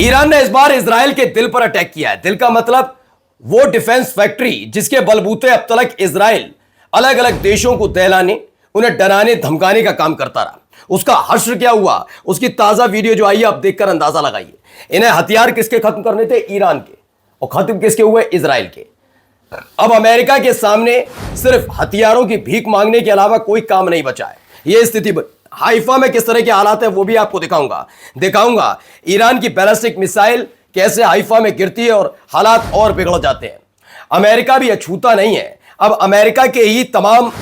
Iran ने इस बार Israel के दिल पर अटैक किया है। दिल का मतलब वो डिफेंस फैक्ट्री जिसके बलबूते अब तक इजराइल अलग अलग देशों को दहलाने, उन्हें डराने धमकाने का काम करता रहा। उसका हश्र क्या हुआ, उसकी ताजा वीडियो जो आई है, आप देखकर अंदाजा लगाइए। इन्हें हथियार किसके खत्म करने थे? ईरान के। और खत्म किसके हुए? इजराइल के। अब अमेरिका के सामने सिर्फ हथियारों की भीख मांगने के अलावा कोई काम नहीं बचा है। यह स्थिति हाइफा में किस तरह के हालात है वो भी आपको दिखाऊंगा। ईरान की बैलिस्टिक मिसाइल कैसे हाइफा में गिरती है और हालात और बिगड़ जाते हैं। अमेरिका भी अछूता नहीं है। अब अमेरिका के ही तमाम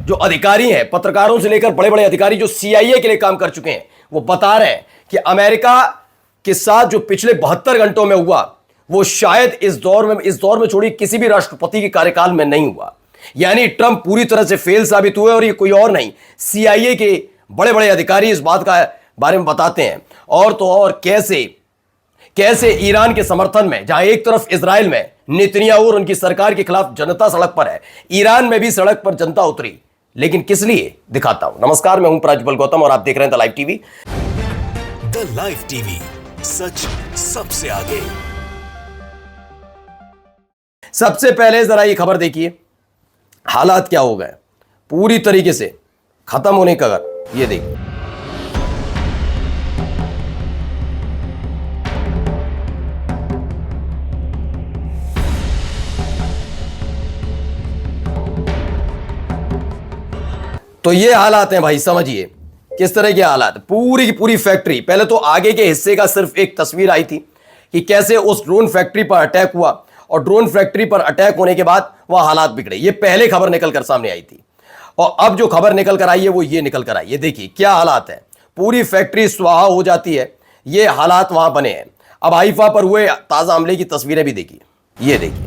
जो अधिकारी हैं, पत्रकारों से लेकर बड़े बड़े अधिकारी जो CIA के लिए काम कर चुके हैं, वो बता रहे हैं कि अमेरिका के साथ जो पिछले 72 घंटों में हुआ वो शायद इस दौर में छोड़ी किसी भी राष्ट्रपति के कार्यकाल में नहीं हुआ। यानी ट्रंप पूरी तरह से फेल साबित हुए और ये कोई और नहीं, CIA के बड़े बड़े अधिकारी इस बात का बारे में बताते हैं। और तो और कैसे ईरान के समर्थन में, जहां एक तरफ इजराइल में नेतन्याहू और उनकी सरकार के खिलाफ जनता सड़क पर है, ईरान में भी सड़क पर जनता उतरी। लेकिन किस लिए, दिखाता हूं। नमस्कार, मैं हूं प्राज्वल गौतम और आप देख रहे हैं the live TV. The live TV, सच सबसे आगे। सबसे पहले जरा ये खबर देखिए, हालात क्या हो गए पूरी तरीके से खत्म होने का। अगर ये देखिए, तो ये हालात हैं भाई, समझिए किस तरह के हालात। पूरी की पूरी फैक्ट्री, पहले तो आगे के हिस्से का सिर्फ एक तस्वीर आई थी कि कैसे उस ड्रोन फैक्ट्री पर अटैक हुआ और ड्रोन फैक्ट्री पर अटैक होने के बाद वह हालात बिगड़े। ये पहले खबर निकल कर सामने आई थी और अब जो खबर निकल कर आई है वो ये निकल कर आई है। देखिए क्या हालात है, पूरी फैक्ट्री स्वाहा हो जाती है। ये हालात वहां बने हैं। अब हाइफा पर हुए ताजा हमले की तस्वीरें भी देखिए, ये देखिए।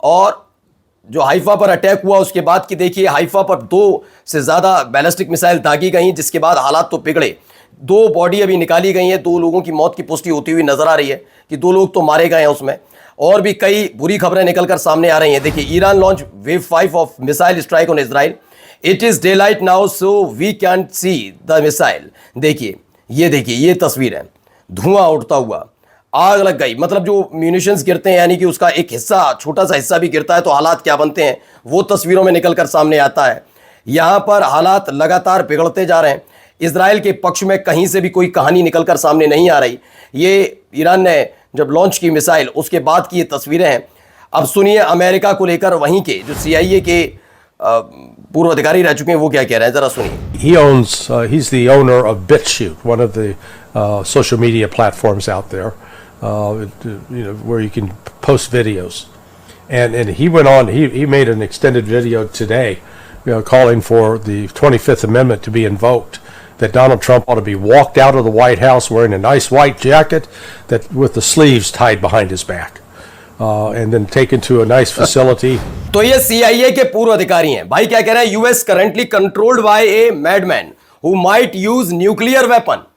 और जो हाइफा पर अटैक हुआ उसके बाद की देखिए, हाइफा पर 2 से ज़्यादा बैलिस्टिक मिसाइल दागी गई, जिसके बाद हालात तो बिगड़े। 2 बॉडी अभी निकाली गई हैं, 2 लोगों की मौत की पुष्टि होती हुई नजर आ रही है कि 2 लोग तो मारे गए हैं उसमें, और भी कई बुरी खबरें निकलकर सामने आ रही हैं। देखिए, Iran launch wave 5 of missile strike on Israel. It is daylight now so we can see the missile. देखिए, ये तस्वीर है, धुआं उठता हुआ, आग लग गई। मतलब जो म्यूनिशंस गिरते हैं, यानी कि उसका एक हिस्सा, छोटा सा हिस्सा भी गिरता है तो हालात क्या बनते हैं, वो तस्वीरों में निकलकर सामने आता है। यहाँ पर हालात लगातार बिगड़ते जा रहे हैं। इजराइल के पक्ष में कहीं से भी कोई कहानी निकलकर सामने नहीं आ रही। ये ईरान ने जब लॉन्च की मिसाइल, उसके बाद की ये तस्वीरें हैं। अब सुनिए अमेरिका को लेकर वहीं के जो CIA के पूर्व अधिकारी रह चुके हैं वो क्या कह रहे हैं, जरा सुनिए। He's the owner of BitChute, one of the social media platforms out there, where you can post videos. And he went on. He made an extended video today, calling for the 25th Amendment to be invoked. That Donald Trump ought to be walked out of the White House wearing a nice white jacket that with the sleeves tied behind his back, and then taken to a nice facility. तो ये CIA के पूर्व अधिकारी हैं भाई। क्या कह रहे हैं? US currently controlled by a madman who might use nuclear weapon.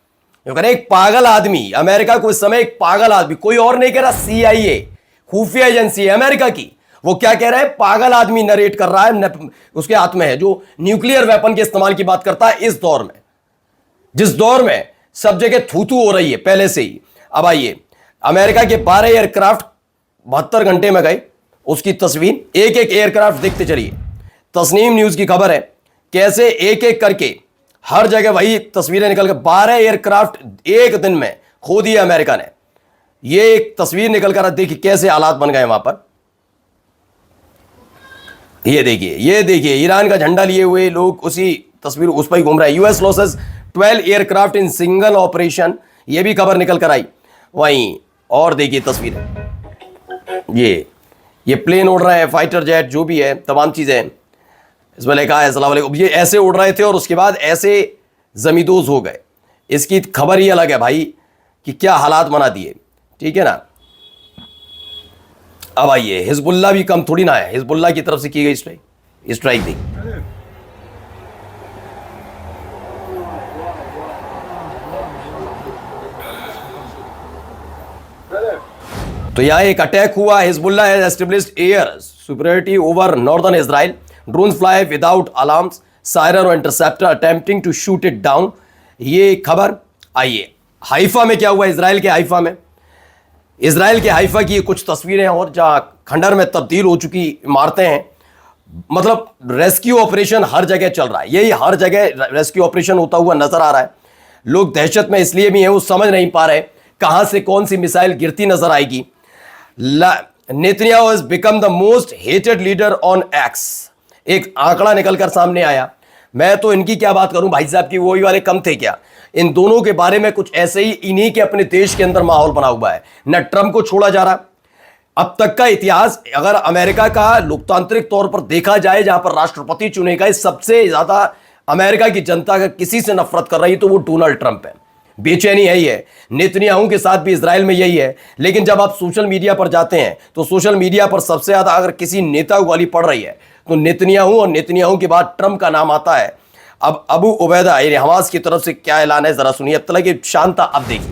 कह रहे हैं एक पागल आदमी, अमेरिका को इस समय एक पागल आदमी, कोई और नहीं कह रहा, CIA खुफिया एजेंसी है अमेरिका की, वो क्या कह रहा है? पागल आदमी नरेट कर रहा है, उसके हाथ में है, जो न्यूक्लियर वेपन के इस्तेमाल की बात करता है इस दौर में, जिस दौर में सब जगह थू हो रही है पहले से ही। अब आइए, अमेरिका के 12 एयरक्राफ्ट 72 घंटे में गए, उसकी तस्वीर, एक एयरक्राफ्ट देखते चलिए। तस्नीम न्यूज़ की खबर है, कैसे एक करके हर जगह वही तस्वीरें निकल कर 12 एयरक्राफ्ट एक दिन में खो दिए अमेरिका ने। ये एक तस्वीर निकल कर देखिए कैसे हालात बन गए वहां पर। ये देखिए ईरान का झंडा लिए हुए लोग उसी तस्वीर उस पर ही घूम रहा है। US losses 12 aircraft in single operation, ये भी खबर निकल कर आई। वहीं और देखिए तस्वीरें, ये प्लेन उड़ रहे हैं, फाइटर जेट जो भी है, तमाम चीजें इसमें लिखा है अस्सलाम वालेकुम। ये ऐसे उड़ रहे थे और उसके बाद ऐसे जमींदोज हो गए। इसकी खबर ही अलग है भाई कि क्या हालात बना दिए, ठीक है ना। अब आइए, हिजबुल्लाह भी कम थोड़ी ना है, हिजबुल्लाह की तरफ से की गई स्ट्राइक दी। तो यहां एक अटैक हुआ। Hezbollah has established air superiority over northern Israel, drone fly without alarms, siren और interceptor attempting to shoot it down. ये खबर। आइए हाइफा में क्या हुआ, इजराइल के हाइफा में। इजराइल के हाइफा की कुछ तस्वीरें और जहां खंडर में तब्दील हो चुकी इमारतें हैं। मतलब रेस्क्यू ऑपरेशन हर जगह चल रहा है, यही हर जगह रेस्क्यू ऑपरेशन होता हुआ नजर आ रहा है। लोग दहशत में इसलिए भी हैं, वो समझ नहीं पा रहे कहां से कौन सी मिसाइल गिरती नजर आएगी। Netanyahu has become the most hated leader on x. एक आंकड़ा निकलकर सामने आया। मैं तो इनकी क्या बात करूं भाई साहब की, वही वाले कम थे क्या। इन दोनों के बारे में कुछ ऐसे ही इन्हीं के अपने देश के अंदर माहौल बना हुआ है। न ट्रंप को छोड़ा जा रहा। अब तक का इतिहास अगर अमेरिका का लोकतांत्रिक तौर पर देखा जाए, जहां पर राष्ट्रपति चुने गए, सबसे ज्यादा अमेरिका की जनता अगर किसी से नफरत कर रही तो वो डोनाल्ड ट्रंप है। बेचैनी यही है। नेतन्याहू के साथ भी इजराइल में यही है। लेकिन जब आप सोशल मीडिया पर जाते हैं तो सोशल मीडिया पर सबसे ज्यादा अगर किसी नेता वाली पड़ रही है तो नेतन्याहू, और नेतन्याहू के बाद ट्रंप का नाम आता है। अब अबू उबैदा यानी हमास की तरफ से क्या ऐलान है, जरा सुनिए। अब तक की शांता अब देखिए।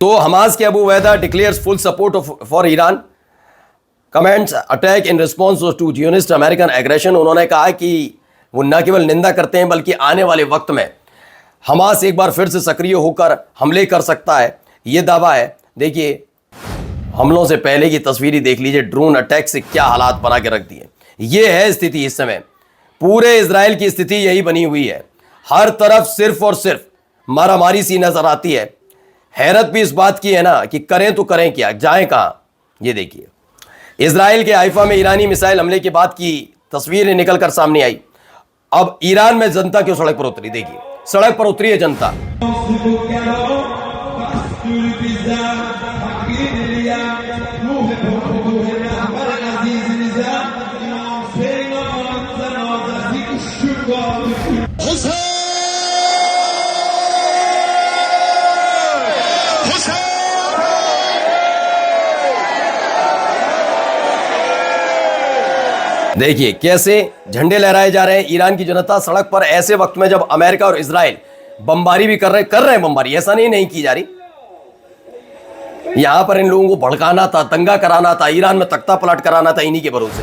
तो हमास के Abu Ubaida declares full support for Iran, comments attack in response to Zionist American aggression. उन्होंने कहा कि वो न केवल निंदा करते हैं बल्कि आने वाले वक्त में हमास एक बार फिर से सक्रिय होकर हमले कर सकता है, ये दावा है। देखिए हमलों से पहले की तस्वीर ही देख लीजिए, ड्रोन अटैक से क्या हालात बना के रख दिए। ये है स्थिति इस समय, पूरे इजराइल की स्थिति यही बनी हुई है। हर तरफ सिर्फ और सिर्फ मारामारी सी नजर आती है। हैरत भी इस बात की है ना कि करें तो करें क्या, जाएं कहां। ये देखिए इजराइल के हाइफा में ईरानी मिसाइल हमले के बाद की तस्वीरें निकलकर सामने आई। अब ईरान में जनता क्यों सड़क पर उतरी, देखिए सड़क पर उतरी है जनता। देखिए कैसे झंडे लहराए जा रहे हैं। ईरान की जनता सड़क पर ऐसे वक्त में जब अमेरिका और इजराइल बमबारी भी कर रहे हैं बमबारी, ऐसा नहीं की जा रही। यहां पर इन लोगों को भड़काना था, दंगा कराना था, ईरान में तख्ता पलट कराना था इन्हीं के भरोसे।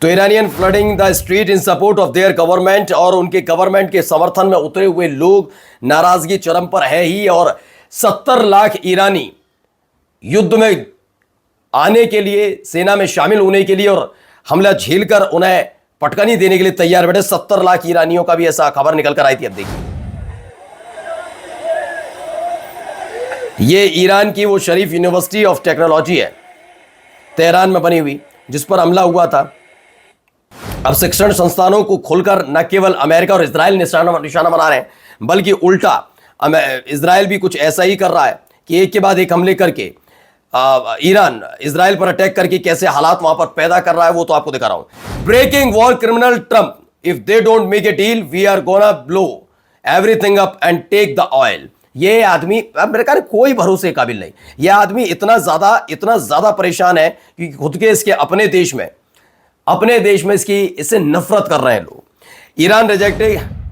तो Iranian flooding the street in support of their government, और उनके गवर्नमेंट के समर्थन में उतरे हुए लोग, नाराजगी चरम पर है ही। और 70 लाख ईरानी युद्ध में आने के लिए, सेना में शामिल होने के लिए और हमला झेलकर उन्हें पटकनी देने के लिए तैयार बैठे 70 लाख ईरानियों का भी ऐसा खबर निकल कर आई थी। अब देखिए ये ईरान की वो शरीफ यूनिवर्सिटी ऑफ टेक्नोलॉजी है तेहरान में बनी हुई, जिस पर हमला हुआ था। अब शिक्षण संस्थानों को खोलकर न केवल अमेरिका और इजराइल निशाना बना रहे हैं, बल्कि उल्टा इजराइल भी कुछ ऐसा ही कर रहा है कि एक के बाद एक हमले करके ईरान इजराइल पर अटैक करके कैसे हालात वहां पर पैदा कर रहा है, वो तो आपको दिखा रहा हूं। Breaking war criminal Trump, if they don't make a deal we are gonna blow everything up and take the oil. ये आदमी अमेरिका ने कोई भरोसे काबिल नहीं। यह आदमी इतना ज्यादा परेशान है कि खुद के इसके अपने देश में इससे नफरत कर रहे हैं लोग। Iran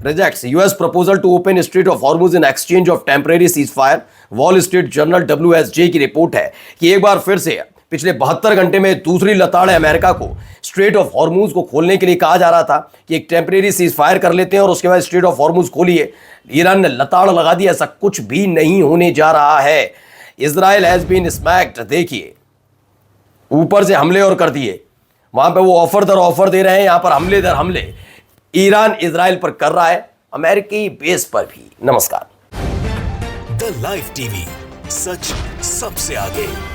rejects US proposal to open Strait of Hormuz in exchange of temporary ceasefire। Wall street journal WSJ की रिपोर्ट है कि एक बार फिर से पिछले 72 घंटे में दूसरी लताड़ है अमेरिका को। स्ट्रेट ऑफ हॉर्मूज को खोलने के लिए कहा जा रहा था कि एक टेम्परेरी सीज फायर कर लेते हैं और उसके बाद स्ट्रेट ऑफ हॉर्मूज खोलिए। ईरान ने लताड़ लगा दी। ऐसा कुछ भी नहीं होने जा रहा है। Israel has been smacked. देखिए ऊपर से हमले और कर दिए। वहां पे वो ऑफर दर ऑफर दे रहे हैं, यहां पर हमले दर हमले ईरान इजराइल पर कर रहा है, अमेरिकी बेस पर भी। नमस्कार। द लाइव टीवी, सच सबसे आगे।